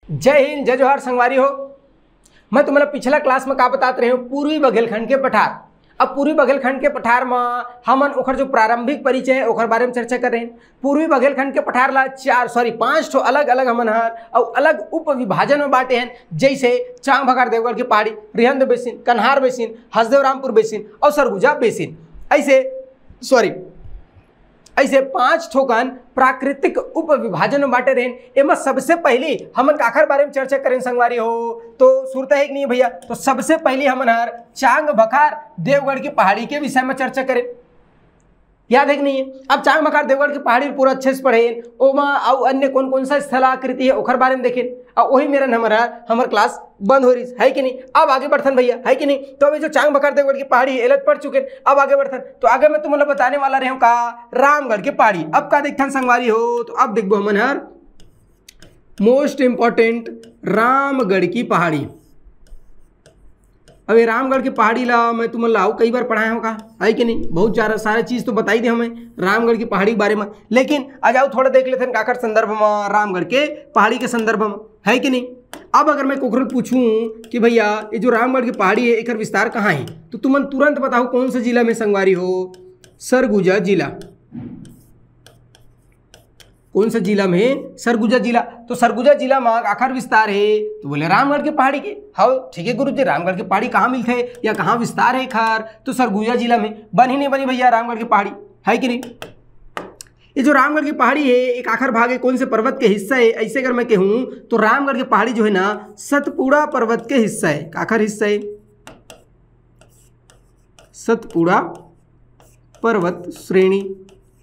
जय हिंद, जय जोहार संगवारी हो। मैं तुम्हारा पिछला क्लास में का बताते रहे हूँ पूर्वी बघेलखंड के पठार। अब पूर्वी बघेलखंड के पठार में हमन ओखर जो प्रारंभिक परिचय है ओखर बारे में चर्चा कर रहे हैं। पूर्वी बघेलखंड के पठार ला 5 ठो अलग अलग हमन हर और अलग उप विभाजन में बांटे हैं, जैसे चांग भगार देवगढ़ की पहाड़ी, रिहंद बेसिन, कन्हार बेसिन, हसदेव रामपुर बेसिन और सरगुजा बेसिन। ऐसे 5 ठोकन प्राकृतिक उप विभाजन में बांटे रहे। एमा सबसे पहले हमन काखर बारे में चर्चा करें संगवारी हो तो सुरता है कि नहीं भैया। तो सबसे पहले हमन हर चांग भखार देवगढ़ की पहाड़ी के विषय में चर्चा करें। याद है कि नहीं है? अब चांग भखार देवगढ़ की पहाड़ी पूरा अच्छे से पढ़े, ओमा और अन्य कौन कौन सा स्थलाकृति है ओखर बारे में देखें और वही मेरा हमार क्लास बंद हो रही है कि नहीं। अब आगे बढ़थन भैया, है कि नहीं। तो अभी जो चांग भखार देवगढ़ की पहाड़ी है एलत पढ़ चुके। अब आगे बढ़थन तो आगे मैं तुम्हें बताने वाला रहा हूँ का रामगढ़ की पहाड़ी। अब का देखथन संगवारी हो तो अब देखो हमन हर मोस्ट इंपॉर्टेंट रामगढ़ की पहाड़ी। अब ये रामगढ़ की पहाड़ी ला मैं तुम्हें लाऊ कई बार पढ़ाया होगा, है कि नहीं। बहुत ज़्यादा सारे चीज़ तो बताई दी हमें रामगढ़ की पहाड़ी के बारे में, लेकिन आ जाओ थोड़ा देख लेते हैं काकर संदर्भ में, रामगढ़ के पहाड़ी के संदर्भ में, है कि नहीं। अब अगर मैं कोखरल पूछूं कि भैया ये जो रामगढ़ की पहाड़ी है एक विस्तार कहाँ है, तो तुम तुरंत बताओ कौन से जिला में संगवारी हो। सरगुजा जिला। कौन सा जिला में? सरगुजा जिला। तो सरगुजा जिला में आखिर विस्तार है तो बोले रामगढ़ की पहाड़ी के। हाँ ठीक है गुरु जी, रामगढ़ की पहाड़ी कहाँ मिलते है या कहाँ विस्तार है खैर? तो सरगुजा जिला में। बन ही नहीं बनी भैया रामगढ़ की पहाड़ी, है कि नहीं। ये जो रामगढ़ की पहाड़ी है एक आखिर भाग है कौन से पर्वत के हिस्सा है? ऐसे अगर मैं कहूँ तो रामगढ़ की पहाड़ी जो है ना सतपुड़ा पर्वत के हिस्सा है। आखिर हिस्सा है सतपुड़ा पर्वत श्रेणी,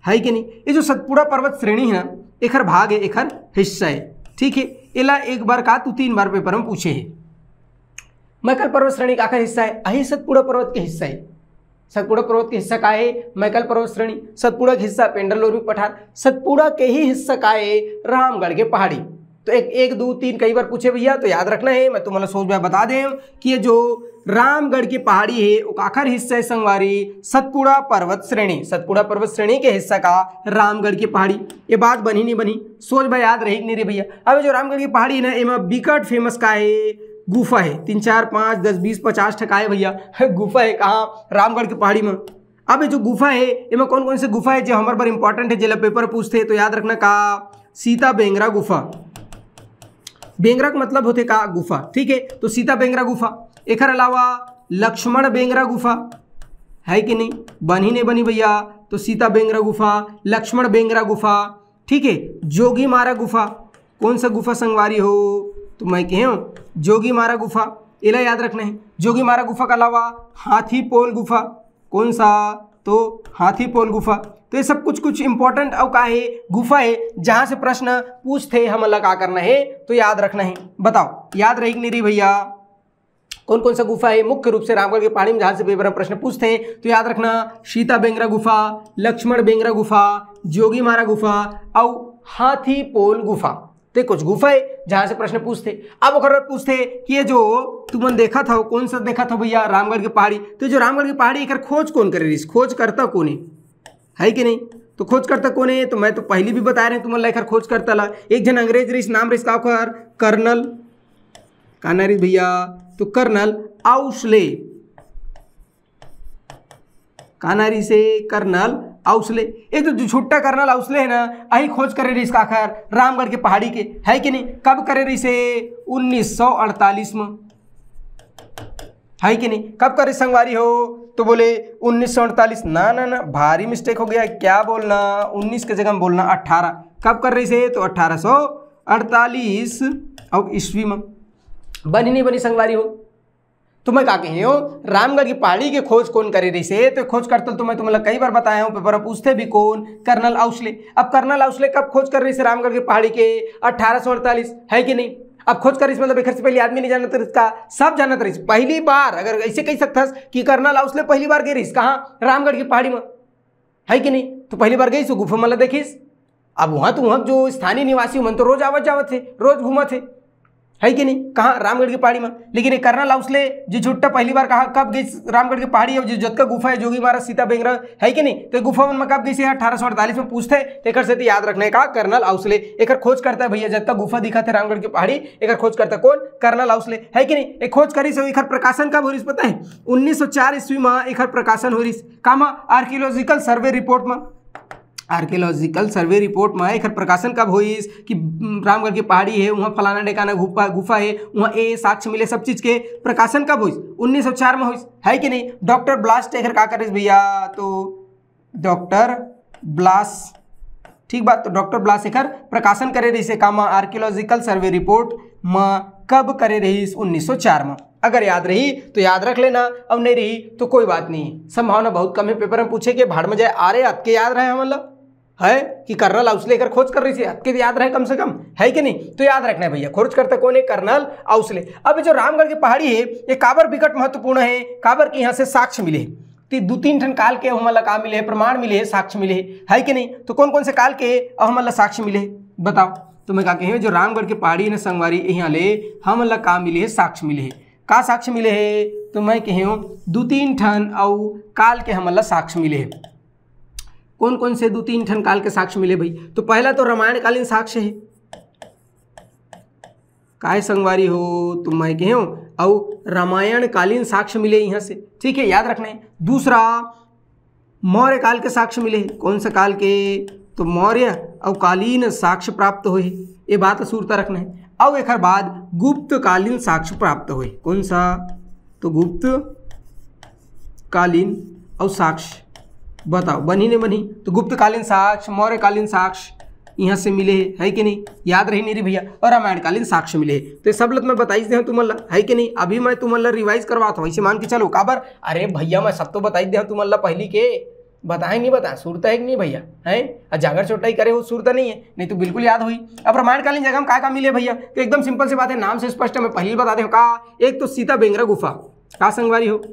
है कि नहीं। ये जो सतपुड़ा पर्वत श्रेणी है ना एक भाग है, एक हिस्सा है, ठीक है। इला एक बार का तू 3 बार पेपर में पूछे है। मैकल पर्वत श्रेणी का आखिर हिस्सा है, अही सतपुड़ा पर्वत के हिस्सा है। सतपुड़ा पर्वत के हिस्सा का है मैकल पर्वत श्रेणी। सतपुड़ा के हिस्सा पेंडल लोरमी पठार। सतपुड़ा के ही हिस्सा का है रामगढ़ के पहाड़ी। तो एक 2 3 कई बार पूछे भैया, तो याद रखना है। मैं तुम्हारा सोच में बता दें कि ये जो रामगढ़ की पहाड़ी है वो आखिर हिस्सा है संगवारी सतपुड़ा पर्वत श्रेणी। सतपुड़ा पर्वत श्रेणी के हिस्सा का रामगढ़ की पहाड़ी। ये बात बनी नहीं बनी, सोच भाई याद रहेगी नहीं रे भैया। अब जो रामगढ़ की पहाड़ी है ना एમાં बिकट फेमस का है गुफा है। 3 4 5 10 20 50 ठका है भैया गुफा है कहाँ? रामगढ़ की पहाड़ी में। अब ये जो गुफा है इनमें कौन कौन से गुफा है जो हमारे बार इंपॉर्टेंट है, जिला पेपर पूछते तो याद रखना का सीता बेंगरा गुफा। बेंगरा का मतलब होते का गुफा, ठीक है। तो सीता बेंगरा गुफा। एक अलावा लक्ष्मण बेंगरा गुफा, है कि नहीं। बनी नहीं बनी भैया। तो सीता बेंगरा गुफा, लक्ष्मण बेंगरा गुफा, ठीक है। जोगी मारा गुफा। कौन सा गुफा संगवारी हो? तो मैं कहूँ जोगी मारा गुफा, इला याद रखना है। जोगी मारा गुफा के अलावा हाथी पोल गुफा। कौन सा? तो हाथी पोल गुफा। तो ये सब कुछ इंपॉर्टेंट और का है गुफा है जहाँ से प्रश्न पूछते हम अलग का करना है तो याद रखना है। बताओ याद रहेगी नहीं रही भैया कौन कौन सा गुफा है मुख्य रूप से रामगढ़ की पहाड़ी में जहाँ से पेपर में प्रश्न पूछते हैं? तो याद रखना सीता बेंगरा गुफा, लक्ष्मण बेंगरा गुफा, जोगी मारा गुफा और हाथी पोल गुफा। तो कुछ गुफा है जहाँ से प्रश्न पूछते। अब अगर पूछते कि ये जो तुमने देखा था कौन सा देखा था भैया रामगढ़ की पहाड़ी, तो जो रामगढ़ की पहाड़ी एक खोज कौन करे रही? खोज करता कौन है कि नहीं। तो खोज करता कौन है? तो मैं तो पहले भी बता रहे हैं तुम्हारे लेकर खोज करता ला एक जन अंग्रेज रही, नाम रही का कर्नल काना रही भैया। तो कर्नल आउस्ले, कानारी से कर्नल आउस्ले। ये जो छुट्टा कर्नल आउस्ले है ना यही खोज करे रही इसका आखिर रामगढ़ के पहाड़ी के, है कि नहीं। कब करे रही से? 1948 में, है कि नहीं। कब करे संगवारी हो? तो बोले 1948। ना भारी मिस्टेक हो गया, क्या बोलना 19 के जगह में बोलना 18। कब कर रही से? तो 1848 और ईस्वी में। बनी नहीं बनी संगवारी हो? तो मैं क्या कही हूँ रामगढ़ की पहाड़ी के खोज कौन करे रही से? तो खोज करता तो मैं तुम्हें कई बार बताया हूँ, पेपर पूछते भी कौन? कर्नल आउस्ले। अब कर्नल आउस्ले कब खोज कर रही से रामगढ़ की पहाड़ी के? 1848, है कि नहीं। अब खोज कर मतलब एक से पहले आदमी नहीं जानता इसका, सब जानता रही। पहली बार अगर ऐसे कह सकता कि कर्नल आउस्ले पहली बार गई रही कहाँ? रामगढ़ की पहाड़ी में, है कि नहीं। तो पहली बार गई सो गुफा मतलब देखिस। अब वहाँ तो वहाँ जो स्थानीय निवासी मन तो रोज आवत जावत थे, रोज घूमत थे, है कि नहीं, कहाँ रामगढ़ की पहाड़ी में। लेकिन ये कर्नल हाउसले जो झुट्टा पहली बार कहा कब गई रामगढ़ की पहाड़ी, जो जोत का गुफा है जोगी महाराज सीता बेंगरा, है कि नहीं, तो गुफा में कब गई से 1848 में पूछते एक से याद रखने का कर्नल हाउसले एक खोज करता है भैया, जब तक गुफा दिखा थे रामगढ़ की पहाड़ी एक खोज करता कौन, कर्नल हाउसले, है कि नहीं। एक खोज करी से एक प्रकाशन कब हो रही पता है, 1904 ईस्वी में एक प्रकाशन हो रही कामा आर्कियोलॉजिकल सर्वे रिपोर्ट में, आर्कियोलॉजिकल सर्वे रिपोर्ट में एक प्रकाशन कब हुई कि रामगढ़ की पहाड़ी है, वहाँ फलाना डेकाना गुफा है, वहाँ ए साक्ष्य मिले, सब चीज़ के प्रकाशन कब हुई, 1904 में हुई, है कि नहीं। डॉक्टर ब्लास्ट एक का करे भैया, तो डॉक्टर ब्लास, ठीक बात, तो डॉक्टर ब्लास एक प्रकाशन करे रही से कामा आर्कियोलॉजिकल सर्वे रिपोर्ट में कब करे रही, 1904 में। अगर याद रही तो याद रख लेना, अब नहीं रही तो कोई बात नहीं, संभावना बहुत कम है पेपर में पूछे कि भाड़ में जाए आ रहे हद के याद रहे, मतलब है कि कर्नल हाउसले लेकर खोज कर रही थी, हद के याद रहे कम से कम, है कि नहीं। तो याद रखना है भैया, खोज करता कौन है, कर्नल हाउसले। अब जो रामगढ़ की पहाड़ी है ये काबर विकट महत्वपूर्ण है, काबर के यहाँ से साक्ष्य मिले, तो 2-3 ठन काल के हमला का मिले, प्रमाण मिले, साक्ष्य मिले, है कि नहीं। तो कौन कौन से काल के हमला साक्ष्य मिले बताओ, तो मैं कहा कहे जो रामगढ़ की पहाड़ी ने संगवारी यहाँ ले हमला का मिले है, साक्ष्य मिले है, का साक्ष्य मिले है, तो मैं कहे 2-3 ठन और काल के हमला साक्ष्य मिले है। कौन कौन से 2-3 ठन काल के साक्ष्य मिले भाई, तो पहला तो रामायण कालीन साक्ष्य है, काय संगवारी हो, तो मैं कहे और रामायण कालीन साक्ष्य मिले यहाँ से, ठीक है, याद रखना है। दूसरा मौर्य काल के साक्ष्य मिले, कौन सा काल के, तो मौर्य और कालीन साक्ष्य प्राप्त हुए, ये बात सूरता रखना है। अब एक बाद गुप्त कालीन साक्ष्य प्राप्त हुए, कौन सा, तो गुप्त कालीन और साक्ष्य बताओ बनी नहीं बनी, तो गुप्त कालीन साक्ष्य मौर्य कालीन साक्ष्य यहाँ से मिले है कि नहीं, याद रही नहीं भैया, और रामायण कालीन साक्ष्य मिले, तो सब लत मैं बताई दे तुम्हारा, है कि नहीं। अभी मैं तुम्हारा रिवाइज करवाता हूँ, ऐसे मान के चलो काबर, अरे भैया मैं सब तो बताई दे तुम्हारा पहली के, बताए नहीं बताए, सूरता है कि नहीं भैया, है जागर चोटाई करे वो सूरता नहीं है, नहीं तो बिल्कुल याद हुई। अब रामायणकालीन जगह में का मिले भैया, तो एकदम सिंपल सी बात है, नाम से स्पष्ट है, मैं पहले बता दें का, एक तो सीता बेंगरा गुफा, का संगवारी हो,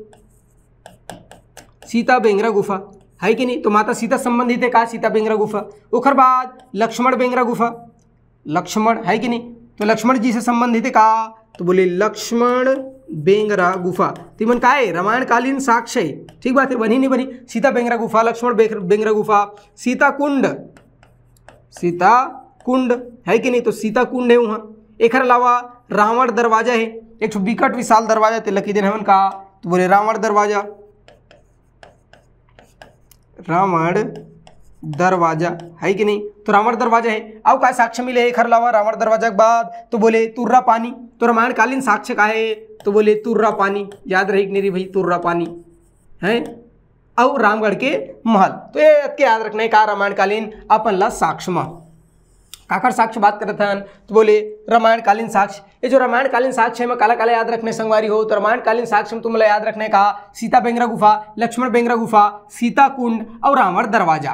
सीता बेंगरा गुफा, है कि नहीं, तो माता सीता संबंधित है का सीता बेंगरा गुफा। उखर बाद लक्ष्मण बेंगरा गुफा, लक्ष्मण, है कि नहीं, तो लक्ष्मण जी से संबंधित है का, तो बोले लक्ष्मण बेंगरा गुफा, तिमन का है रामायण कालीन साक्ष्य है, ठीक बात है, बनी नहीं बनी, सीता बेंगरा गुफा, लक्ष्मण बेंगरा गुफा, सीता कुंड, सीता कुंड, है कि नहीं, तो सीता कुंड है वहाँ। एक अलावा रावण दरवाजा है, एक विकट विशाल दरवाजा तिलकी दिन हमन का, तो बोले रावण दरवाजा, रावण दरवाजा, है कि नहीं, तो रावण दरवाजा है। अब का साक्ष्य मिले एक अलावा रावण दरवाजा के बाद, तो बोले तुर्रा पानी, तो रामायण कालीन साक्ष्य का है, तो बोले तुर्रा पानी, याद रही कि नहीं भाई, तुर्रा पानी है, और रामगढ़ के महल, तो ये के याद रखने का रामायण कालीन अपन ला साक्ष्य में काकर साक्ष्य बात करते हैं, तो बोले रामायण कालीन साक्ष्य। ये जो रामायण कालीन साक्ष्य में काला काला याद रखने संगवारी हो, तो रामायण कालीन साक्ष्य में तुम्हें याद रखने का सीता बेंगरा गुफा, लक्ष्मण बेंगरा गुफा, सीता कुंड और रावण दरवाजा,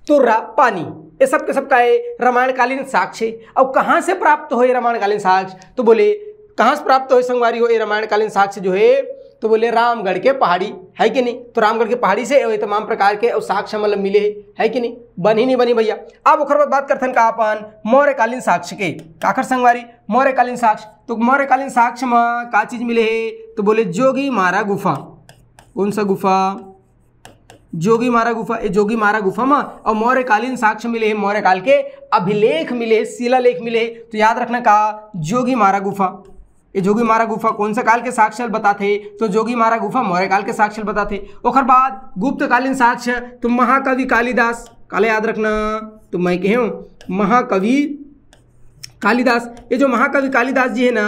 तुर्रा पानी, ये सब के सब का है रामायण कालीन साक्ष्य। और कहाँ से प्राप्त हो रामायण कालीन साक्ष्य, तो बोले कहाँ से प्राप्त हो संगवारी हो ये रामायण कालीन साक्ष्य जो है, तो बोले रामगढ़ के पहाड़ी, है कि नहीं, तो रामगढ़ के पहाड़ी से तमाम प्रकार के और साक्ष्य मतलब मिले है कि नहीं, बनी नहीं बनी भैया। अब ओखर बाद बात करते हैं का अपन मौर्यकालीन साक्ष्य के, काकर संगवारी मौर्यकालीन साक्ष्य, तो मौर्यकालीन साक्ष्य में का चीज मिले है, तो बोले जोगी मारा गुफा, कौन सा गुफा, जोगी मारा गुफा, ये जोगी मारा गुफा में और मौर्यकालीन साक्ष्य मिले हैं, मौर्यकाल के अभिलेख मिले, शिलालेख मिले, तो याद रखना का जोगी मारा गुफा, ये जोगी मारा गुफा कौन सा काल के साक्ष्य बताते, तो जोगी मारा गुफा मौर्य काल के साक्ष्य बताते। ओखर बाद गुप्तकालीन साक्ष्य, तो महाकवि कालिदास, काले याद रखना, तो मैं कहूँ महाकवि कालिदास, ये जो महाकवि कालिदास जी है ना,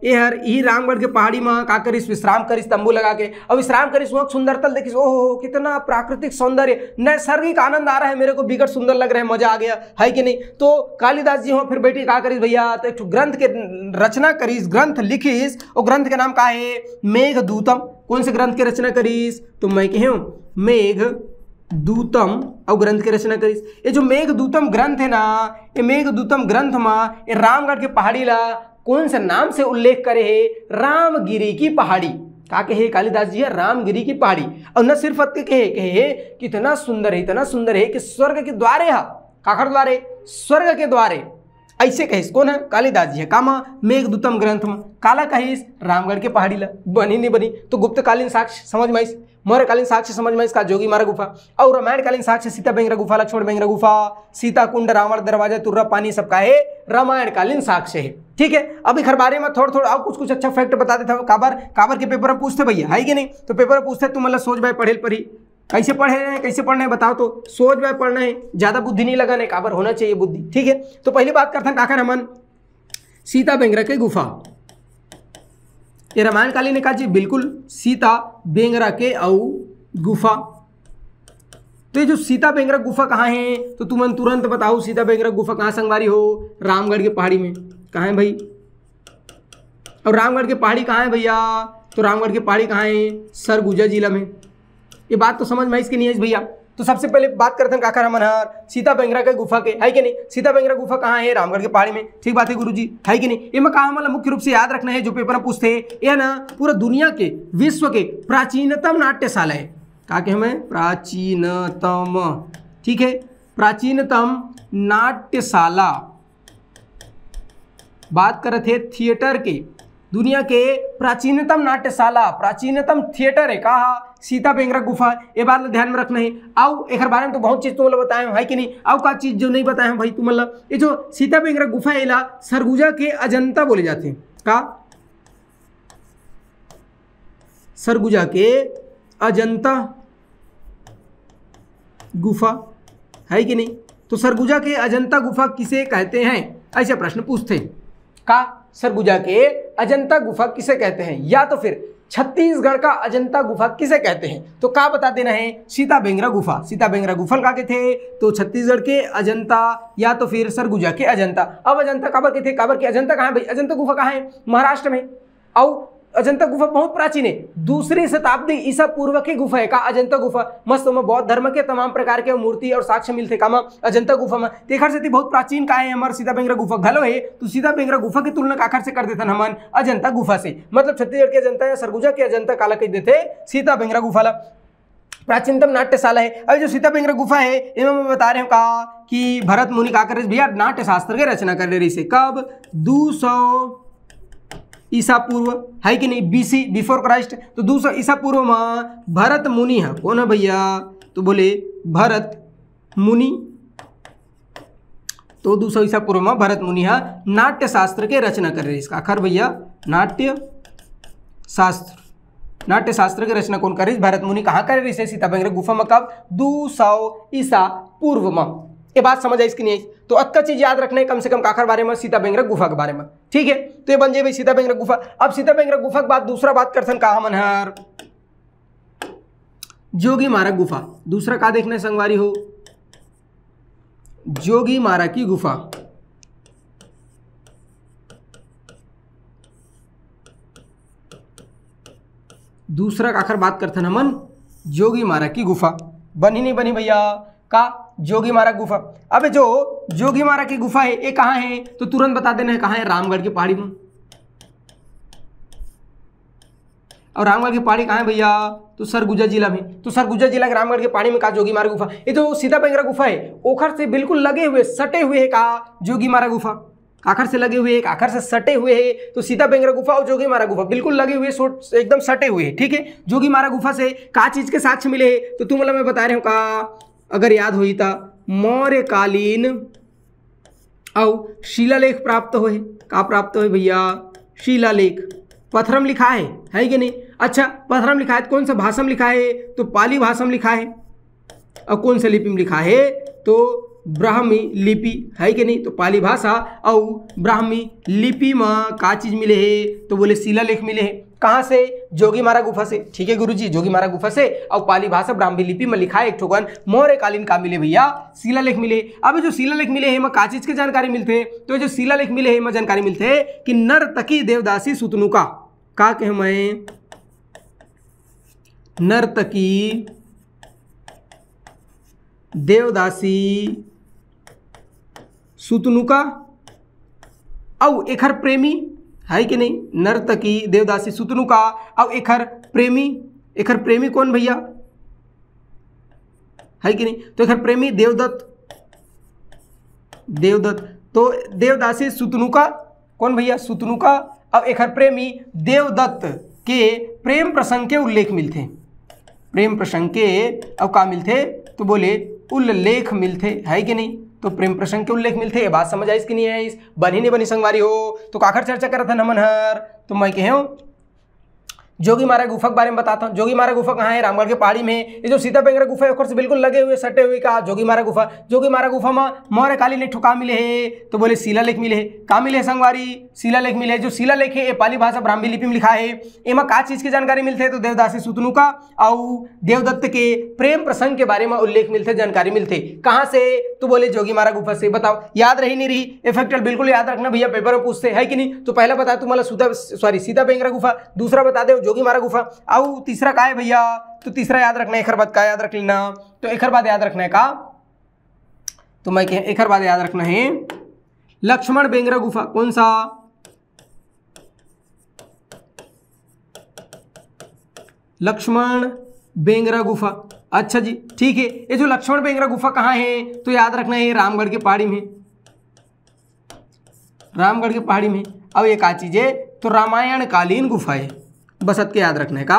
ये हर यही रामगढ़ के पहाड़ी में का करिस विश्राम करिस तंबू लगा के, और विश्राम करिस वहाँ सुंदरता देखिस, ओहो कितना प्राकृतिक सौंदर्य, नैसर्गिक आनंद आ रहा है, मेरे को बिकट सुंदर लग रहा है, मजा आ गया है कि नहीं। तो कालिदास जी वहाँ फिर बैठी का करिस भैया, तो एक ग्रंथ के रचना करिस, ग्रंथ लिखिस, और ग्रंथ के नाम का है मेघदूतम। कौन से ग्रंथ की रचना करिस, तो मैं कहूँ मेघदूतम, और ग्रंथ की रचना करिस। ये जो मेघदूतम ग्रंथ है ना, ये मेघदूतम ग्रंथ में ये रामगढ़ के पहाड़ी ला कौन से नाम से उल्लेख करे है, रामगिरी की पहाड़ी, का कहे कालिदास जी है रामगिरी की पहाड़ी। और न सिर्फ कहे कितना सुंदर है, इतना सुंदर है कि स्वर्ग के द्वारे है, काखर द्वारे, स्वर्ग के द्वारे, ऐसे कहिस कौन है कालिदास जी है कामा मेघदूतम ग्रंथ में काला कहिस रामगढ़ के पहाड़ी ला बनी नहीं बनी तो गुप्तकालीन साक्ष्य समझ में आइस, मौर्यकालीन साक्ष्य समझ में इसका जोगी मारा गुफा और रामायणकालीन साक्ष्य सीता बेंगरा गुफा लक्ष्मण बेंगरा गुफा सीता कुंड रावण दरवाजा तुर्रा पानी सबका है रामायणकालीन साक्ष्य है। ठीक है, अब इस बारे में थोड़ा थोड़ा कुछ कुछ अच्छा फैक्ट बता देता हूँ। काबर के पेपर में पूछते भैया है कि नहीं, तो पेपर में पूछते तुम मतलब सोच भाई पढ़े पढ़ी कैसे पढ़े हैं कैसे पढ़ना है बताओ, तो सोच भाई पढ़ना है, ज्यादा बुद्धि नहीं लगाना है, काबर होना चाहिए बुद्धि। ठीक है, तो पहली बात करते हैं काकर हमन सीता बेंगरा के गुफा, ये रामायणकालीन ने कहा जी बिल्कुल सीता बेंगरा के औ गुफा। तो ये जो सीता बेंगरा गुफा कहाँ है तो तुम तुरंत बताओ सीता बेंगरा गुफा कहाँ संगवारी हो, रामगढ़ के पहाड़ी में। कहाँ है भाई, और रामगढ़ के पहाड़ी कहाँ है भैया, तो रामगढ़ के पहाड़ी कहाँ है सरगुजा जिला में। ये बात तो समझ में इसकी नहीं है भैया। तो सबसे पहले बात करते हैं काकर मनहर सीता बेंगरा के गुफा के, है कि नहीं। सीता बेंगरा गुफा कहाँ है, रामगढ़ के पहाड़ी में। ठीक बात है गुरुजी, है कि नहीं। ये मैं कहा मतलब मुख्य रूप से याद रखना है जो पेपर में पूछते हैं, यह ना पूरा दुनिया के विश्व के प्राचीनतम नाट्यशाला है। कहा के हमें प्राचीनतम, ठीक है, प्राचीनतम नाट्यशाला बात कर रहे थे थिएटर के, दुनिया के प्राचीनतम नाट्यशाला प्राचीनतम थिएटर है कहा सीता बेंगरा गुफा। ये बात ध्यान में रखना है। आओ एक बारे में तो बहुत चीज तुम लोग बताए है कि नहीं, आओ का चीज जो नहीं बताए भाई तुम मतलब ये जो सीता बेंगरा गुफा है इला सरगुजा के अजंता बोले जाते हैं। का सरगुजा के अजंता गुफा, है कि नहीं। तो सरगुजा के अजंता गुफा किसे कहते हैं, ऐसे प्रश्न पूछते हैं। का सरगुजा के अजंता गुफा किसे कहते हैं, या तो फिर छत्तीसगढ़ का अजंता गुफा किसे कहते हैं, तो का बता देना है सीता बेंगरा गुफा। सीता बेंगरा गुफा का के थे तो छत्तीसगढ़ के अजंता या तो फिर सरगुजा के अजंता। अब अजंता काबर के थे, काबर के अजंता कहाँ है भाई, अजंता गुफा कहाँ है महाराष्ट्र में। और अजंता गुफा बहुत प्राचीन है, 2री शताब्दी ईसा पूर्व की गुफा है का अजंता गुफा। मस्त में बौद्ध धर्म के तमाम प्रकार के मूर्ति और साक्ष्य मिलते कामा अजंता गुफा में। तेखर से बहुत प्राचीन का है हमारे सीता बेंगरा गुफा घलो है, तो सीता बेंगरा गुफा की तुलना काखर से कर देते हमन अजंता गुफा से। मतलब छत्तीसगढ़ के अजंता या सरगुजा के अजंता काला कह देते सीता बेंगरा गुफा ला प्राचीनतम नाट्यशाला है। अब जो सीता बेंगरा गुफा है इनमें मैं बता रहे हूँ कहा कि भरत मुनि का कर भैया नाट्य शास्त्र की रचना कर रहे से कब 200 ईसा पूर्व, है कि नहीं, BC बिफोर क्राइस्ट। तो 200 ईसा पूर्व में भरत मुनि है, कौन है भैया, तो बोले भरत मुनि। तो 200 ईसा पूर्व में भरत मुनि है नाट्य शास्त्र के रचना कर रहे। इसका आखिर भैया नाट्य शास्त्र की रचना कौन कर रही, भरत मुनि। कहाँ कर रही से सीता बेंगरा गुफा में कब 200 ईसा पूर्व में। ये बात समझ आई इसकी नहीं आई, तो अक्का चीज याद रखना है कम से कम काखर बारे में सीता बेंगरा गुफा के बारे में। ठीक है, तो ये बन जाए भाई सीता बेंगरा गुफा। अब सीता बेंगरा गुफा के बाद दूसरा बात करते कहा मनहर जोगी मारा गुफा। दूसरा का देखना संगवारी हो जोगी मारा की गुफा। दूसरा काखर बात करते हैं हमन जोगी मारा की गुफा। बनी नहीं बनी भैया का जोगी मारा गुफा। अब जो जोगी मारा की गुफा है ये कहाँ है, तो तुरंत बता देना है कहाँ है, रामगढ़ की पहाड़ी में। और रामगढ़ की पहाड़ी कहाँ है भैया, तो सरगुजा जिला में। तो सरगुजा जिला के रामगढ़ के पहाड़ी में कहा जोगी मारा गुफा। ये जो सीता बेंगरा गुफा है ओखर से बिल्कुल लगे हुए सटे हुए है कहा जोगी मारा गुफा। आखर से लगे हुए, आखर से सटे हुए है, तो सीता बेंगरा गुफा और जोगी मारा गुफा बिल्कुल लगे हुए, एकदम सटे हुए है। ठीक है, जोगी मारा गुफा से का चीज के साक्ष्य मिले है, तो तुम मतलब मैं बता रहे हूँ का अगर याद हुई था मौर्यकालीन और शिलालेख प्राप्त हुए। का प्राप्त हुए भैया, शिलालेख। पत्थरम लिखा है कि नहीं। अच्छा, पत्थरम लिखा है तो कौन सा भाषा में लिखा है, तो पाली भाषा में लिखा है। और कौन सा लिपि में लिखा है, तो ब्राह्मी लिपि, है कि नहीं। तो पाली भाषा और ब्राह्मी लिपि में का चीज मिले है, तो बोले शिलालेख मिले हैं। कहाँ से, जोगी मारा गुफा से। ठीक है गुरुजी, जोगी मारा गुफा से और पाली भाषा ब्राह्मी लिपि में लिखा है एक ठोकन मौर्यकालीन का मिले भैया शिलालेख मिले। अब जो शिलालेख मिले हैं का चीज की जानकारी मिलते हैं, तो जो शिलालेख मिले हैं जानकारी मिलते है कि नर्तकी देवदासी सुतनुका का कहे मैं नर्तकी देवदासी सुतनुका और एखर प्रेमी, है कि नहीं, नर्तकी देवदासी सुतनुका और एखर प्रेमी कौन भैया, है कि नहीं। तो एखर प्रेमी देवदत्त तो देवदासी सुतनुका कौन भैया, सुतनुका। अब एक प्रेमी देवदत्त के प्रेम प्रसंग के उल्लेख मिलते, प्रेम प्रसंग के अब का मिलते, तो बोले उल्लेख मिलते, है कि नहीं। तो प्रेम प्रसंग के उल्लेख मिलते, ये बात समझ आई कि नहीं आई। बनी नहीं बनी संगवारी हो, तो काखर चर्चा करत है नमन हर। तो मैं कहूँ जोगी मारा गुफा के बारे में बताता हूँ। जोगी मारा गुफा कहाँ है, रामगढ़ के पहाड़ी में। ये जो सीता बेंगरा गुफा है ऊपर से बिल्कुल लगे हुए सटे हुए का जोगी मारा गुफा। जोगी मारा गुफा में मौर्य कालीन एक ठुका मिले है, तो बोले शिलालेख मिले है। का मिले है संगवारी, शिलालेख मिले। जो शिलालेख है ये पाली भाषा ब्राह्मी लिपि में लिखा है। एमा का चीज की जानकारी मिलते है, तो देवदासी सुतनुका और देवदत्त के प्रेम प्रसंग के बारे में उल्लेख मिलते, जानकारी मिलते। कहाँ से, तो बोले जोगी मारा गुफा से। बताओ याद रही नहीं रही, इफेक्ट बिल्कुल याद रखना भैया, पेपर में पूछते है कि नहीं। तो पहला बता तुम्हारा सीता बेंगरा गुफा, दूसरा बता दे जोगी मारा गुफा, और तीसरा का है भैया, तो तीसरा याद रखना है। एक बात का याद रख लेना, तो एक बात याद रखना है का, तो मैं कह एक बात याद रखना है लक्ष्मण बेंगरा गुफा। कौन सा, लक्ष्मण बेंगरा गुफा। अच्छा जी ठीक है। ये जो लक्ष्मण बेंगरा गुफा कहाँ है, तो याद रखना है रामगढ़ के पहाड़ी में, रामगढ़ के पहाड़ी में। अब ये क्या चीज है, तो रामायण कालीन गुफा है, बस के याद रखना है का,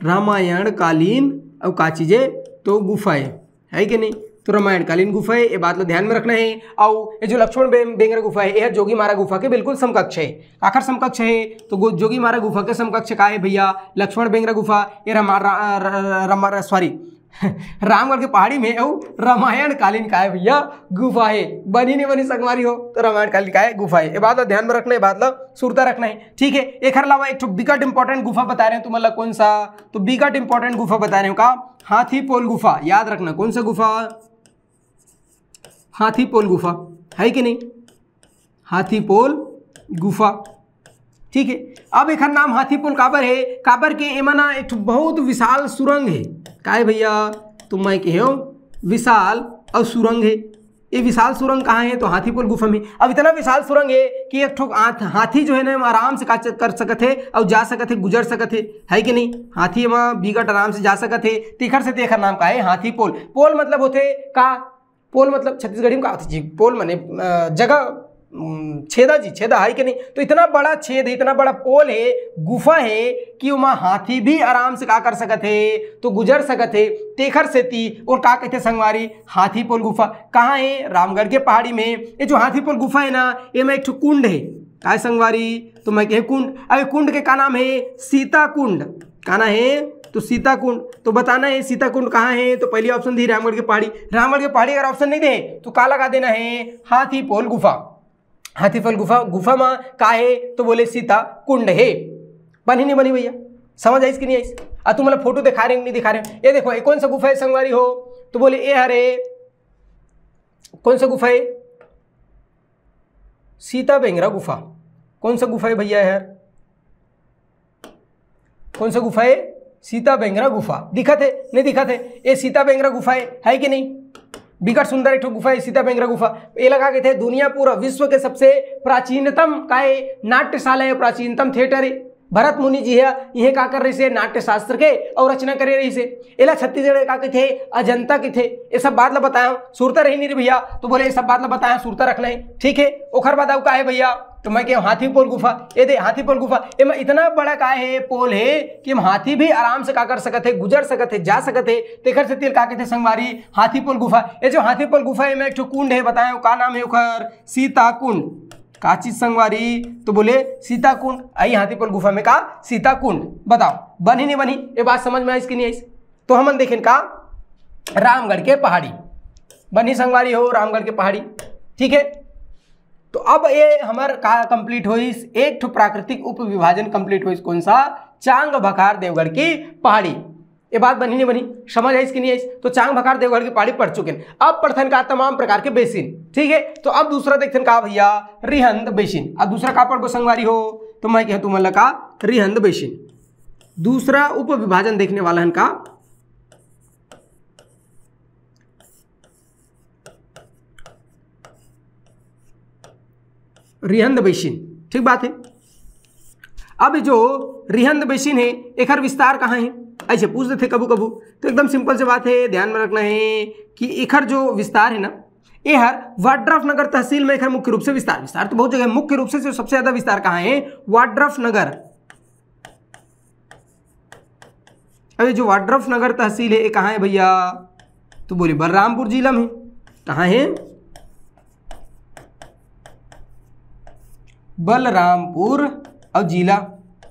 रामायण कालीन और का चीज है, तो गुफा है कि नहीं। तो रामायण कालीन गुफा है, ये बात लो ध्यान में रखना है। और ये जो लक्ष्मण बेंगरा गुफा है, यह जोगी मारा गुफा के बिल्कुल समकक्ष है। आखिर समकक्ष है, तो जोगी मारा गुफा के समकक्ष का है भैया लक्ष्मण बेंगरा गुफा। ये रामगढ़ के पहाड़ी में और रामायण कालीन का है भैया गुफा है। बनी नहीं बनी संगवारी हो, तो रामायण कालीन का है गुफा है। ये बात लो ध्यान में रखना है, बात लो सुरता रखना है, ठीक है। एक अलावा एक बिकट इंपॉर्टेंट गुफा बता रहे हैं तुम्हारा, कौन सा, तो बिकट इंपॉर्टेंट गुफा बता रहे हो का, हाथीपोल गुफा। याद रखना कौन सा गुफा, हाथीपोल गुफा, है कि नहीं, हाथीपोल गुफा, ठीक है। अब एक नाम हाथीपोल काबर है, काबर के एमना एक बहुत विशाल सुरंग है। का है भैया, तो मैं कहो विशाल और सुरंग है। ये विशाल सुरंग कहाँ है, तो हाथीपोल गुफा में। अब इतना विशाल सुरंग है कि एक ठोक हाथी जो है ना आराम से कर सकते है और जा सकते है, गुजर सकते है कि नहीं। हाथी में बिगट आराम से जा सकते है, तेखर से तेखर नाम का है हाथीपोल। पोल मतलब होते का, पोल मतलब छत्तीसगढ़ी में का होती जी, पोल माने जगह छेदा जी, छेदा है कि नहीं। तो इतना बड़ा छेद है, इतना बड़ा पोल है, गुफा है कि वहाँ हाथी भी आराम से का कर सकते है, तो गुजर सकते है, तेखर से ती। और का कहते संगवारी, हाथीपोल गुफा। कहाँ है, रामगढ़ के पहाड़ी में। ये जो हाथीपोल गुफा है ना, ये में एक कुंड है, का है संगवारी, तो मैं कहे कुंड। अब कुंड के का नाम है, सीता कुंड। का नाम है, तो सीता कुंड। तो बताना है सीता कुंड कहाँ है, तो पहली ऑप्शन दी रामगढ़ के पहाड़ी। रामगढ़ के पहाड़ी अगर ऑप्शन नहीं दे तो का लगा देना है, हाथीपोल गुफा। हाथीपोल गुफा, गुफा में का है, तो बोले सीता कुंड है। बनी नहीं बनी भैया, समझ आई कि नहीं आई। तुम मतलब फोटो दिखा रहे नहीं दिखा रहे, ये देखो ये कौन सा गुफा है संगवारी हो, तो बोले ये हरे कौन सा गुफा है, सीता बेंगरा गुफा। कौन सा गुफा है भैया यार, कौन सा गुफा है, सीता बेंगरा गुफा। दिखा थे नहीं दिखा थे, ये सीता बेंगरा गुफा है कि नहीं। बिकट सुंदर एक गुफा है सीता बेंगरा गुफा। ये लगा के थे दुनिया पूरा विश्व के सबसे प्राचीनतम का है नाट्यशाला है, प्राचीनतम थिएटर है। भरत मुनि जी है यह का कर रही से नाट्य शास्त्र के और रचना करे रही से। एला छत्तीसगढ़ का थे अजंता के थे। ये सब बात ला बताया, सुरता रही नहीं भैया, तो बोले ये सब बात ला बताया, सुरता रखना है, ठीक है। ओखर बताओ का है भैया, तो मैं क्या हाथीपोल गुफा। ये दे हाथीपोल गुफा, ये इतना बड़ा का है पोल है कि हम हाथी भी आराम से का कर सकते, गुजर सकते, जा सकते। तेखर से तिल का कहते संगवारी, हाथीपोल गुफा। ये जो हाथीपोल गुफा है में एक कुंड है, बताया का नाम है ओखर, सीता कुंड। का चीज संगवारी, तो बोले सीता कुंड। आई हाथीपोल गुफा में का सीता कुंड। बताओ बनी नहीं बनी, ये बात समझ में आई कि नहीं आई। तो हम देखें का रामगढ़ के पहाड़ी, बनी संगवारी हो रामगढ़ के पहाड़ी, ठीक है। तो अब ये हमार का कंप्लीट हुई, एक ठो प्राकृतिक उप विभाजन कंप्लीट हुई, कौन सा, चांग भखार देवगढ़ की पहाड़ी। ये बात बनी नहीं बनी, समझ आई कि नहीं आई। तो चांग भखार देवगढ़ की पहाड़ी पढ़ चुके हैं। अब पढ़थन का तमाम प्रकार के बेसिन, ठीक है। तो अब दूसरा देखथन का भैया, रिहंद बेसिन। अब दूसरा का पढ़ संगवारी हो, तो मैं कह तुम का रिहंद बेसिन। दूसरा उप विभाजन देखने वाला है का रिहंद बेसिन, ठीक बात है। अब जो रिहंद बेसिन है एक विस्तार कहाँ है, ऐसे पूछते थे कबू कबू। तो एकदम सिंपल से बात है, ध्यान में रखना है कि एखर जो विस्तार है ना, हर वाड्रफ नगर तहसील में एक मुख्य रूप से विस्तार तो बहुत जगह, मुख्य रूप से जो सबसे ज्यादा विस्तार कहाँ है, वाड्रफ नगर। अभी जो वाड्रफ नगर तहसील है ये कहाँ है भैया, तो बोले बलरामपुर जिला में। कहाँ है, बलरामपुर और जिला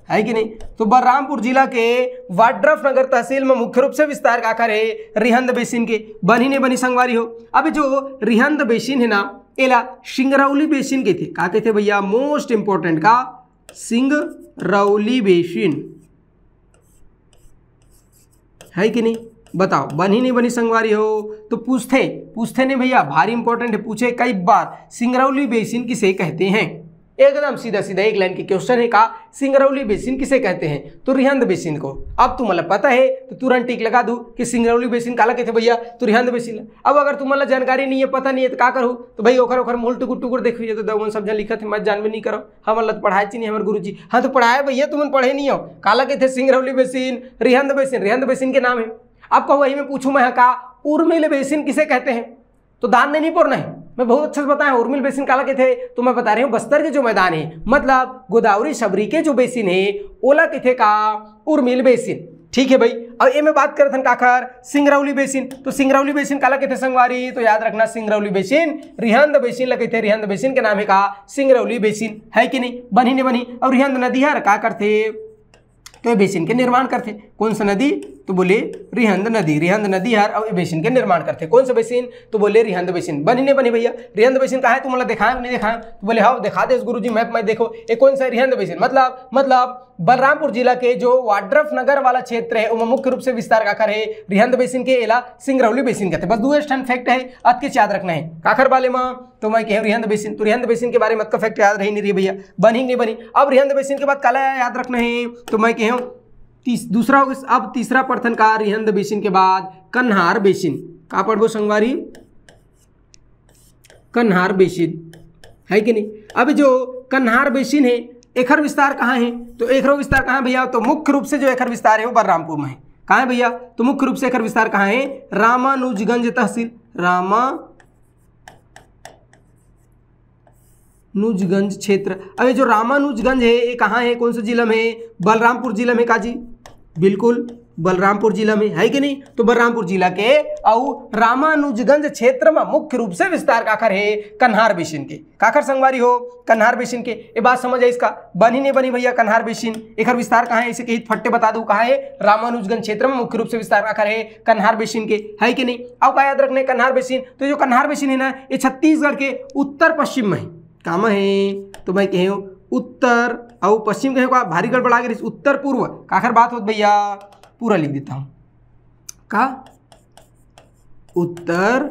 है कि नहीं। तो बलरामपुर जिला के वाड्रफ नगर तहसील में मुख्य रूप से विस्तार का करे रिहंद बेसिन के। बनी ने बनी संगवारी हो। अभी जो रिहंद बेसिन है ना, एला सिंगरौली बेसिन के थे। का कहते भैया, मोस्ट इंपोर्टेंट का सिंगरौली बेसिन है कि नहीं, बताओ। बनी नहीं बनी संगवारी हो तो पूछते नहीं भैया, भारी इंपॉर्टेंट है, पूछे कई बार। सिंगरौली बेसिन किसे कहते हैं, एकदम सीधा एक लाइन की क्वेश्चन है। का सिंगरौली बेसिन किसे कहते हैं, तो रिहंद बेसिन को। अब तुम मतलब पता है तो तुरंत टिक लगा दू कि सिंगरौली बेसिन काला कहते भैया, तो रिहंद बेसिन। अब अगर तुम मतलब जानकारी नहीं है, पता नहीं है, तो का करो, तो भाई ओखर मूल टुकुर देखिए तो दवन सब जन लिखा थे, मैं जानबे नहीं करो। हम मतलब पढ़ाए नहीं हमारे गुरुजी। हाँ तो पढ़ाए भैया, तुम पढ़े नहीं हो। काला कहते सिंगरौली बेसिन, रिहंद बेसिन के नाम है। आपको वही मैं पूछूं मैं, का उर्मिल बेसिन किसे कहते हैं, तो दान नहीं पढ़ना है, मैं बहुत अच्छे से बताया। उर्मिल बेसिन काला के थे, तो मैं बता रही हूँ बस्तर के जो मैदान है, मतलब गोदावरी शबरी के जो बेसिन है, ओला के थे का उर्मिल बेसिन। ठीक है भाई। और ये मैं बात करते हैं काखर सिंगरौली बेसिन, तो सिंगरौली बेसिन काला के थे संगवारी, तो याद रखना सिंगरौली बेसिन रिहंद बेसिन लगे थे। रिहंद बेसिन के नाम है का सिंगरौली बेसिन, है कि नहीं, बनी नहीं बनी। और रिहंद नदी हर का करते, तो बेसिन के निर्माण करते। कौन सा नदी, तो बोले रिहंद नदी हर और बेसिन के निर्माण करते। कौन सा बेसिन, तो बोले रिहंद बेसिन। बनी नहीं बनी भैया, रिहंद बेसिन कहाँ है, तुम मतलब दिखाए नहीं दिखाए, तो बोले हाँ दिखा दे गुरुजी मैप में। देखो ये कौन सा रिहंद बेसिन, मतलब बलरामपुर जिला के जो वाड्रफ नगर वाला क्षेत्र है, उसमें मुख्य रूप से विस्तार काकर है रिहंद बेसिन के, एला सिंगरौली बेसिन कहते। बस दो स्टैंड फैक्ट है, अत के याद रखना है काकर वाले में। तो मैं कह रिहंद बेसिन, तो रिहंद बेसिन के बारे में फैक्ट याद रही नहीं रही भैया, बनी नहीं बनी। अब रिहंद बेसिन के बाद काला याद रखना है, तो मैं कहूँ दूसरा हो गया। अब तीसरा प्रथन का रिहंद बेसिन के बाद कन्हार बेसिन। का पढ़ो संगवारी, कन्हार बेसिन, है कि नहीं। अब जो कन्हार बेसिन है, एखर विस्तार कहाँ है, तो एखर विस्तार कहाँ भैया, तो मुख्य रूप से जो एखर विस्तार है वो बलरामपुर में है। कहाँ है भैया, तो मुख्य रूप से एखर विस्तार कहाँ है, रामानुजगंज तहसील, रामानुजगंज क्षेत्र। अब ये जो रामानुजगंज है ये कहाँ है, कौन से जिला में है, बलरामपुर जिला में। काजी बिल्कुल बलरामपुर जिला में, है कि नहीं। तो बलरामपुर जिला के और रामानुजगंज क्षेत्र में मुख्य रूप से विस्तार काकर है कन्हार बेसिन के। काकर संगवारी हो, कन्हार बेसिन के। ये बात समझ है इसका, बनी नहीं बनी भैया, कन्हार बेसिन एकर विस्तार कहाँ है, इसे कहीं फट्टे बता दूं कहाँ है, रामानुजगंज क्षेत्र में मुख्य रूप से विस्तार काकर है कन्हार बेसिन के, है कि नहीं। अब क्या याद रखने कन्हार बेसिन, तो जो कन्हार बेसिन है ना, ये छत्तीसगढ़ के उत्तर पश्चिम में है। कहाँ है, तो मैं कहूँ उत्तर और पश्चिम कहे को भारी गड़बड़ा के उत्तर पूर्व काखर बात होत भैया, पूरा लिख देता हूं का उत्तर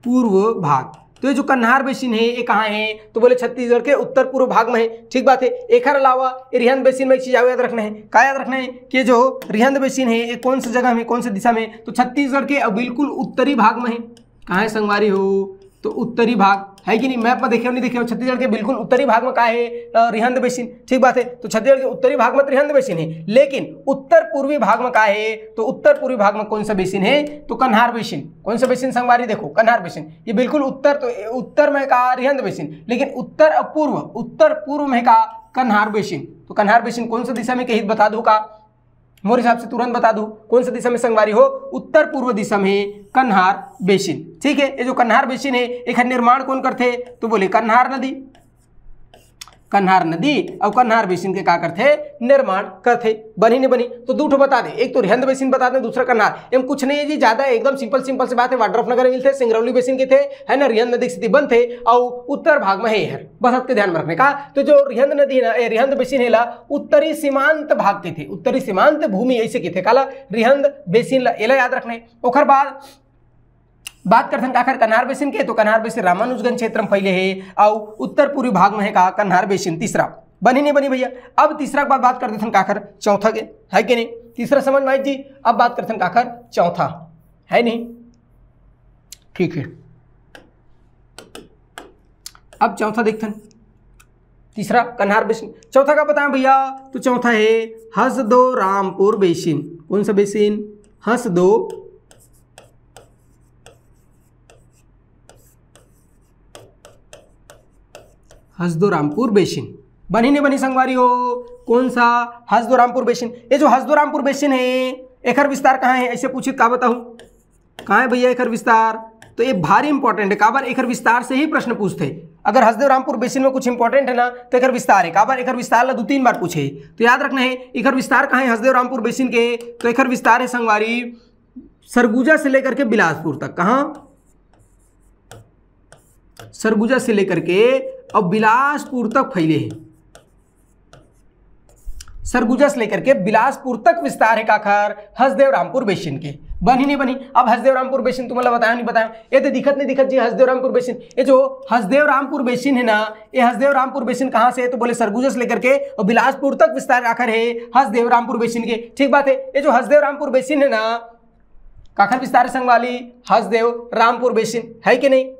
पूर्व भाग। तो ये जो कन्हार बेसिन है ये कहाँ है, तो बोले छत्तीसगढ़ के उत्तर पूर्व भाग में है। ठीक बात है। एक अलावा रिहंद बेसिन में एक चीज याद रखना है, क्या याद रखना है कि जो रिहंद बेसिन है ये कौन सी जगह में, कौन से दिशा में, तो छत्तीसगढ़ के बिल्कुल उत्तरी भाग में है। कहाँ है संगवारी हो, तो उत्तरी भाग, है कि नहीं। मैप में देखे नहीं देखे, छत्तीसगढ़ के बिल्कुल उत्तरी भाग में का है रिहंद बेसिन। ठीक बात है। तो छत्तीसगढ़ के उत्तरी भाग में रिहंद बेसिन है, लेकिन उत्तर पूर्वी भाग में का है, तो उत्तर पूर्वी भाग में कौन सा बेसिन है, तो कन्हार बेसिन। कौन सा बेसिन संगवारी, देखो कन्हार बेसिन, ये बिल्कुल उत्तर, तो उत्तर में का रिहंद बेसिन, लेकिन उत्तर पूर्व में का कन्हार बेसिन। तो कन्हार बेसिन कौन सा दिशा में कहीं बता दू का, मोर हिसाब से तुरंत बता दूं कौन सा दिशा में संगवारी हो, उत्तर पूर्व दिशा में कन्हार बेसिन। ठीक है। ये जो कन्हार बेसिन है एक निर्माण कौन करते, तो बोले कन्हार नदी और कन्हार बेसिन के का करते, निर्माण करते। बनी नहीं बनी, तो दो बता दे, एक तो रिहंद बेसिन बता दे, दूसरा कन्हार। एम कुछ नहीं है जी, ज्यादा एकदम सिंपल से बात है। वाड्रफ नगर में मिलते, सिंगरौली बेसिन के थे, है ना, रिहंद नदी स्थिति बंद थे और उत्तर भाग में है, बस आपके ध्यान में रखने का। तो जो रिहंद नदी है ना, रिहंद बेसिन है उत्तरी सीमांत भाग के थे, उत्तरी सीमांत भूमि ऐसे के थे काला रिहंद बेसिन, एला याद रखने। ओखर बाद बात करते हैं काखर कन्हार बेसिन के, तो कन्हार बेसिन रामानुजगंज क्षेत्र में फैले है और उत्तर पूर्वी भाग में है का कन्हार बेसिन। तीसरा बनी नहीं बनी भैया। अब तीसरा बात बात करते हैं काखर चौथा के, है कि नहीं। तीसरा समझ में जी। अब बात करते हैं काखर चौथा, है नहीं। ठीक है। अब चौथा देखते हैं, तीसरा कन्हार बेसिन। चौथा का बताएं भैया, तो चौथा है हसदो रामपुर बेसिन। कौन सा बेसिन, हसदो हसदेवरामपुर बेसिन। बनी नहीं बनी संगवारी हो? कौन सा? हसदेवरामपुर बेसिन। ये जो हसदेवरामपुर बेसिन है एकर विस्तार कहाँ है? ऐसे पूछित का बताऊँ कहाँ है भैया एकर विस्तार? तो ये भारी इंपॉर्टेंट है। काबर एकर विस्तार से ही प्रश्न पूछते। अगर हसदेवरामपुर बेसिन में कुछ इंपॉर्टेंट है ना तो एकर विस्तार है। काबर एकर विस्तार ला 2-3 बार पूछे, तो याद रखना है एकर विस्तार कहाँ है हसदेवरामपुर बेसिन के? तो एकर विस्तार है संगवारी सरगुजा से लेकर के बिलासपुर तक। कहाँ? सरगुजा से लेकर के और बिलासपुर तक फैले हैं। सरगुजा से लेकर के बिलासपुर तक विस्तार है काखर हसदेवरामपुर बेसिन के। बनी नहीं बनी? अब हसदेवरामपुर बेसिन तुम्हारा बताया नहीं बताया? ये तो दिखत नहीं दिखत जी हसदेवरामपुर बेसिन। ये जो हसदेवरामपुर बेसिन है ना, ये हसदेवरामपुर बेसिन कहाँ से है? तो बोले सरगुजा से लेकर के और बिलासपुर तक विस्तार काखर है हसदेवरामपुर बेसिन के। ठीक बात है। ये जो हसदेवरामपुर बेसिन है ना काखर विस्तार है संगवाली हसदेवरामपुर बेसिन, है कि नहीं?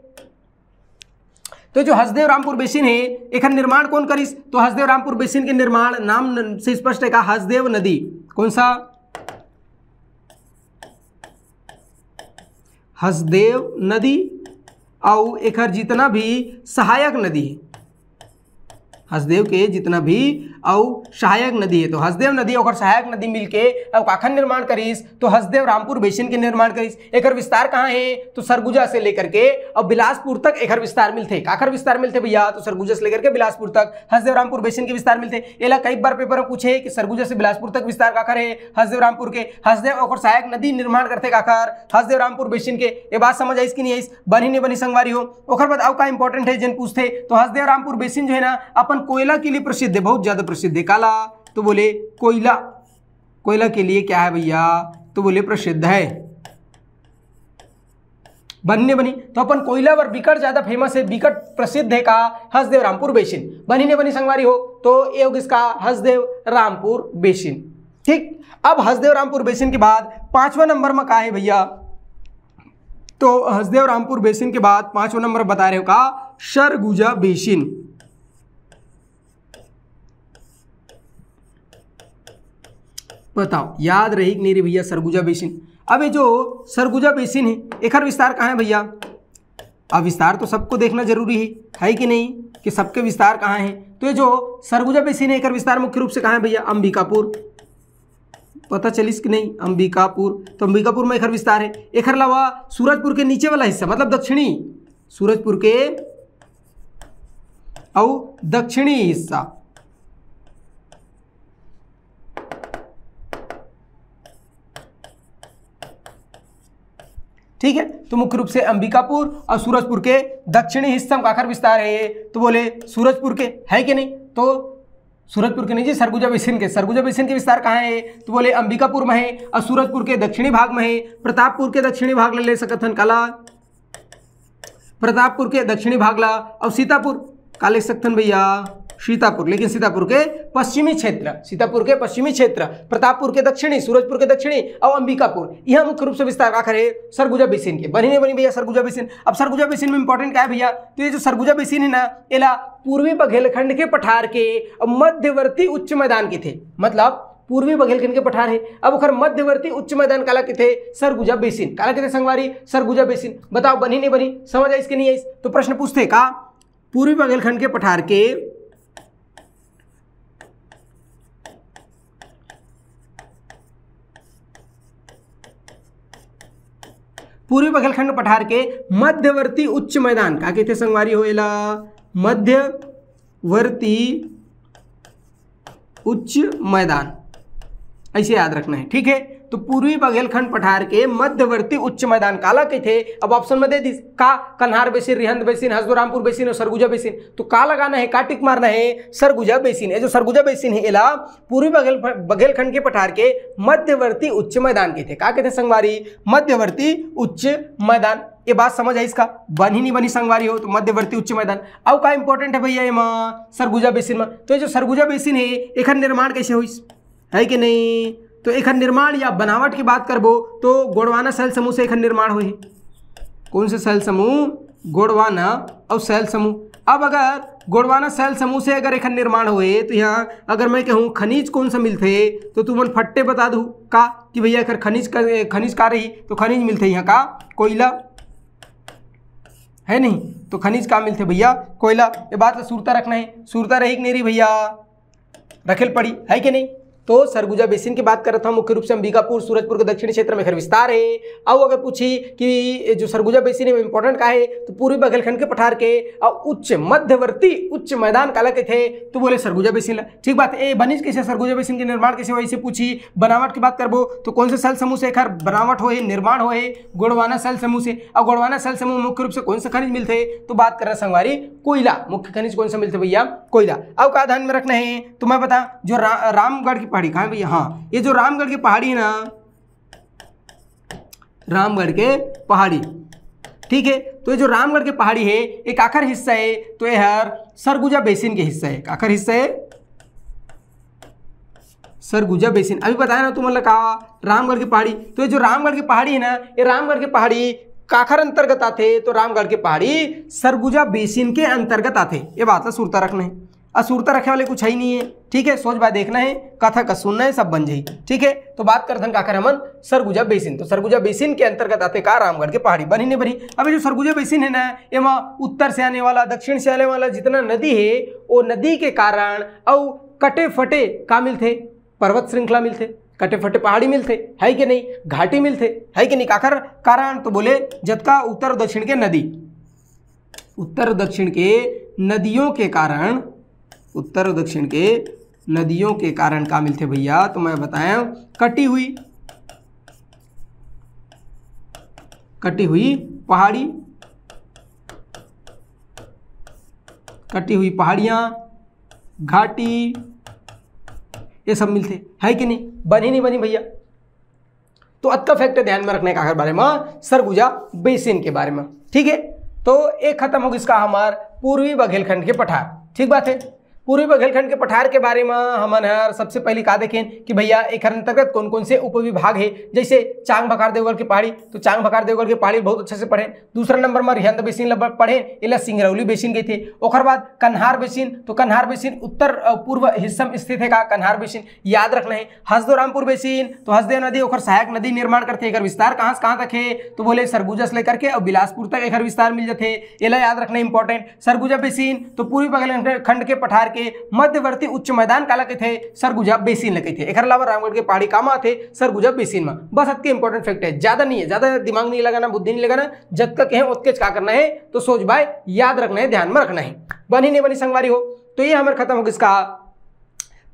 तो जो हसदेवरामपुर बेसिन है एक निर्माण कौन करिस? तो हसदेवरामपुर बेसिन के निर्माण नाम से स्पष्ट है का हसदेव नदी। कौन सा? हसदेव नदी। और एक जितना भी सहायक नदी है, हसदेव के जितना भी और सहायक नदी है, तो हसदेव नदी और सहायक नदी मिलके अब काखर निर्माण करिस? तो हसदेवरामपुर बेसिन के निर्माण करिस। एकर विस्तार कहाँ है? तो सरगुजा से लेकर के और बिलासपुर तक एकर विस्तार मिलते। काखर विस्तार मिलते भैया? तो सरगुजा से लेकर के बिलासपुर तक हसदेवरामपुर बेसिन के विस्तार मिलते। एला कई बार पेपर में पूछे कि सरगुजा से बिलासपुर तक विस्तार काखर है हसदेवरामपुर के। हसदेव और सहायक नदी निर्माण करते काखर हसदेवरामपुर बेसिन के। ये बात समझ आई कि नहीं आई? बनी नहीं बनी संगवारी हो? ओकर बाद अब का इंपॉर्टेंट है जन पूछते। तो हसदेवरामपुर बेसिन जो है ना अपन कोयला के लिए प्रसिद्ध है, बहुत ज्यादा प्रसिद्ध है। काला? तो बोले कोयला। कोयला के लिए क्या है भैया? तो बोले प्रसिद्ध है। बनने बनी? तो अपन कोयला पर बिकट ज्यादा फेमस है, बिकट प्रसिद्ध है का हसदेवरामपुर बेसिन। बनी नहीं बनी संगवारी हो? तो ये किसका? हसदेवरामपुर बेसिन। ठीक। अब हसदेवरामपुर बेसिन के बाद 5वां नंबर में का है भैया? तो हसदेवरामपुर बेसिन के बाद 5वां नंबर बता रहे हो का सरगुजा बेसिन। बताओ याद रही कि नहीं रे भैया सरगुजा बेसिन? अब ये जो सरगुजा बेसिन है एकर विस्तार कहाँ है भैया? अब विस्तार तो सबको देखना जरूरी है कि नहीं कि सबके विस्तार कहाँ है? तो ये जो सरगुजा बेसिन है एकर विस्तार मुख्य रूप से कहाँ है भैया? अंबिकापुर। पता चलिस कि नहीं? अंबिकापुर। तो अंबिकापुर में एकर विस्तार है। एकर अलावा सूरजपुर के नीचे वाला हिस्सा मतलब दक्षिणी, सूरजपुर के और दक्षिणी हिस्सा, ठीक है। तो मुख्य रूप से अंबिकापुर और सूरजपुर के दक्षिणी हिस्सा में काखर विस्तार है? तो बोले सूरजपुर के, है कि नहीं? तो सूरजपुर के नीचे सरगुजा बेसिन के। सरगुजा बेसिन के विस्तार कहाँ है? तो बोले अंबिकापुर में है और सूरजपुर के दक्षिणी भाग में है। प्रतापपुर के दक्षिणी भाग ले सकत हन काला? प्रतापपुर के दक्षिणी भाग ला। और सीतापुर का ले सकते हैं भैया? सीतापुर। लेकिन सीतापुर के पश्चिमी क्षेत्र, सीतापुर के पश्चिमी क्षेत्र, प्रतापपुर के दक्षिणी, सूरजपुर के दक्षिणी और अंबिकापुर, यह मुख्य रूप से विस्तार का करे सरगुजा बेसिन के। बनी नहीं बनी भैया सरगुजा बेसिन? अब सरगुजा बेसिन में इंपॉर्टेंट क्या है भैया? तो ये जो सरगुजा बेसिन है ना एला पूर्वी बघेलखंड के पठार के मध्यवर्ती उच्च मैदान के थे। मतलब पूर्वी बघेलखंड के पठार है। अब ओकर मध्यवर्ती उच्च मैदान काला के थे? सरगुजा बेसिन। काला के थे संगवारी? सरगुजा बेसिन। बताओ बनी नहीं बनी? समझ आई इसके नहीं आई? तो प्रश्न पूछते का पूर्वी बघेलखंड के पठार के पूर्वी बघेलखंड पठार के मध्यवर्ती उच्च मैदान का कहते संगवारी होएला? मध्यवर्ती उच्च मैदान, ऐसे याद रखना है, ठीक है। तो पूर्वी बघेलखंड पठार के मध्यवर्ती उच्च मैदान काला कहते? अब ऑप्शन में दे दी का कन्हार बेसिन, रिहंद बेसिन, हसदेवरामपुर बेसिन और सरगुजा बेसिन। तो का लगाना है, का टिक मारना है? सरगुजा बेसिन। जो सरगुजा बेसिन है एला पूर्वी बघेलखंड के पठार के मध्यवर्ती उच्च मैदान के थे। का कहते संगवारी? मध्यवर्ती उच्च मैदान। ये बात समझ आई इसका? बनी नहीं बनी संगवारी हो? तो मध्यवर्ती उच्च मैदान। अब का इंपॉर्टेंट है भैया एमा सरगुजा बेसिन में? तो ये जो सरगुजा बेसिन है एकर निर्माण कैसे हुई, है कि नहीं? तो एक निर्माण या बनावट की बात करबो तो गोंडवाना शैल समूह से एक निर्माण हुई। कौन से शैल समूह? गोंडवाना और शैल समूह। अब अगर गोंडवाना शैल समूह से अगर एक निर्माण हुए तो यहाँ अगर मैं कहूँ खनिज कौन सा मिलते तो तुम फट्टे बता दू का कि भैया अगर खनिज का रही तो खनिज मिलते यहाँ का कोयला, है नहीं? तो खनिज का मिलते भैया कोयला। ये बात तो सूरता रखना है, सूरता रही कि नहीं रही भैया, रखेल पड़ी है कि नहीं। तो सरगुजा बेसिन की बात कर रहा था, मुख्य रूप से अंबिकापुर सूरजपुर के दक्षिणी क्षेत्र में विस्तार है। अब अगर पूछी कि जो सरगुजा बेसिन है इंपॉर्टेंट का है, तो पूर्वी बघेलखंड के पठार के और उच्च मध्यवर्ती उच्च मैदान काला के थे, तो बोले सरगुजा बेसिन। ठीक बात। ए बनिज कैसे सरगुजा बेसिन के निर्माण कैसे हुआ, इसे पूछी। बनावट की बात करबो तो कौन से सेल समूह से एकर बनावट हो निर्माण हो, गोंडवाना सेल समूह से। और गोंडवाना सेल समूह मुख्य रूप से कौन सा खनिज मिलते, तो बात कर रहे संगवारी कोयला। मुख्य खनिज कौन सा मिलते भैया, कोयला। अब का ध्यान में रखना है, तो मैं बता जो रामगढ़ की पहाड़ी कहाँ है भैया, हाँ ये जो रामगढ़ की पहाड़ी है ना, रामगढ़ के पहाड़ी, ठीक है। तो ये जो रामगढ़ की पहाड़ी है एक आखिर हिस्सा है, तो ये हर सरगुजा बेसिन के हिस्सा है, आखिर हिस्सा है सरगुजा बेसिन। अभी बताया ना तुम मतलब कहा रामगढ़ की पहाड़ी, तो ये जो रामगढ़ की पहाड़ी है ना, ये रामगढ़ की पहाड़ी काखर अंतर्गत आते, तो रामगढ़ की पहाड़ी सरगुजा बेसिन के अंतर्गत आते। ये बात है सूरता रखना है, असुरता रखे वाले कुछ है ही नहीं है, ठीक है। सोच बात देखना है, कथा का सुनना है, सब बन जाए, ठीक है। तो बात करते हैं काकर हमन सरगुजा बेसिन, तो सरगुजा बेसिन के अंतर्गत आते का रामगढ़ के पहाड़ी बनी नहीं बनी। अभी जो सरगुजा बेसिन है ना, ये उत्तर से आने वाला दक्षिण से आने वाला जितना नदी है, वो नदी के कारण और कटे फटे का मिलते, पर्वत श्रृंखला मिलते, कटे फटे पहाड़ी मिलते है कि नहीं, घाटी मिलते है कि नहीं, काकर कारण तो बोले जतका उत्तर दक्षिण के नदी, उत्तर दक्षिण के नदियों के कारण, उत्तर और दक्षिण के नदियों के कारण का मिलते भैया, तो मैं बताया कटी हुई पहाड़ी, कटी हुई पहाड़ियां, घाटी, ये सब मिलते है कि नहीं, बनी नहीं बनी भैया। तो अतका फैक्ट ध्यान में रखने का बारे में सरगुजा बेसिन के बारे में, ठीक है। तो एक खत्म हो इसका हमार पूर्वी बघेलखंड के पठार, ठीक बात है। पूर्वी बघेलखंड के पठार के बारे में हमन हर सबसे पहले का देखें कि भैया एक अंतर्गत कौन कौन से उपविभाग है, जैसे चांग भकार देवगढ़ की पहाड़ी, तो चांग भकार देवगढ़ की पहाड़ी बहुत अच्छे से पढ़े। दूसरा नंबर में रिहंद बेसिन पढ़े, इला सिंगरौली बेसिन गए थे। और बाद कन्हार बेसिन, तो कन्हार बेसिन उत्तर पूर्व हिस्सा में स्थित है का कन्हार बेसिन, याद रखना है। हसदेवरामपुर बेसिन, तो हसदेव नदी और सहायक नदी निर्माण करते, एक विस्तार कहाँ से कहाँ तक है, तो बोले सरगुजा से लेकर के और बिलासपुर तक एक विस्तार मिल जाते, इला याद रखना इंपॉर्टेंट। सरगुजा बेसिन तो पूर्वी बघेलखंड के पठार के मध्यवर्ती उच्च मैदान काला के थे, सरगुजा बेसिन लगे थे। एक अलावा रामगढ़ के पहाड़ी कामा थे सरगुजा बेसिन में। बस अतके इंपॉर्टेंट फैक्ट है, ज्यादा नहीं है, ज्यादा दिमाग नहीं लगाना, बुद्धि नहीं लगाना, जब तक है उतके क्या करना है, तो सोच बाय याद रखना है, ध्यान में रखना है। बनी नहीं बनी संगवारी हो, तो ये हमारे खत्म हो किसका,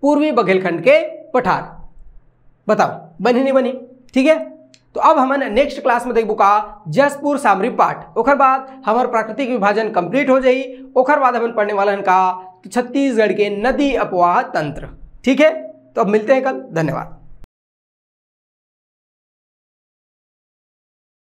पूर्वी बघेलखंड के पठार। बताओ बनी नहीं बनी, ठीक है। तो अब हम नेक्स्ट क्लास में देखबो का जसपुर सामरी पाठ, ओकर बाद हमार प्राकृतिक विभाजन कंप्लीट हो जाई। ओकर बाद हम पढ़ने वाला का छत्तीसगढ़ के नदी अपवाह तंत्र, ठीक है। तो अब मिलते हैं कल, धन्यवाद।